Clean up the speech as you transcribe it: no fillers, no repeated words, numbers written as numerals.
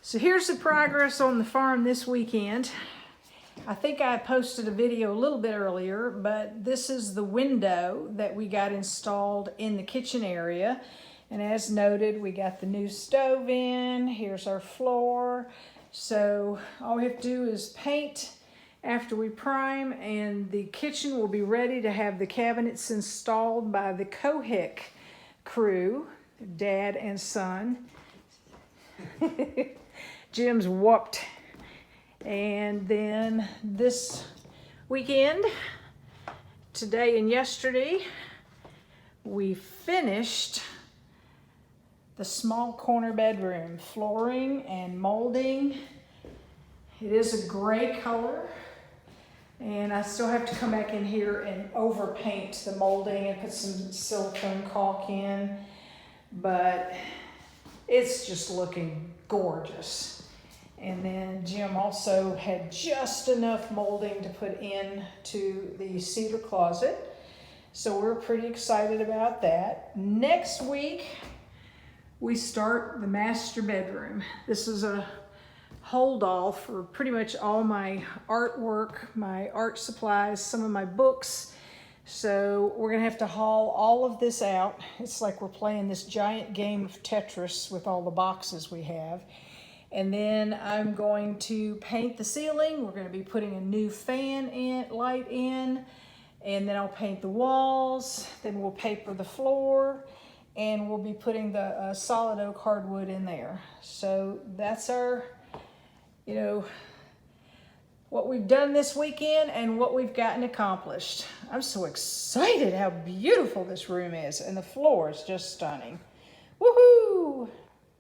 So here's the progress on the farm this weekend. I think I posted a video a little bit earlier, but this is the window that we got installed in the kitchen area. And as noted, we got the new stove in. Here's our floor. So all we have to do is paint after we prime, and the kitchen will be ready to have the cabinets installed by the Cohick crew, dad and son. Jim's whooped. And then this weekend, today and yesterday, we finished the small corner bedroom, flooring and molding. It is a gray color, and I still have to come back in here and overpaint the molding and put some silicone caulk in, but it's just looking gorgeous. And then Jim also had just enough molding to put in to the cedar closet. So we're pretty excited about that. Next week, we start the master bedroom. This is a hold all for pretty much all my artwork, my art supplies, some of my books. So we're gonna have to haul all of this out. It's like we're playing this giant game of Tetris with all the boxes we have. And then I'm going to paint the ceiling. We're gonna be putting a new light in, and then I'll paint the walls. Then we'll paper the floor, and we'll be putting the solid oak hardwood in there. So that's our, what we've done this weekend and what we've gotten accomplished. I'm so excited how beautiful this room is, and the floor is just stunning. Woohoo!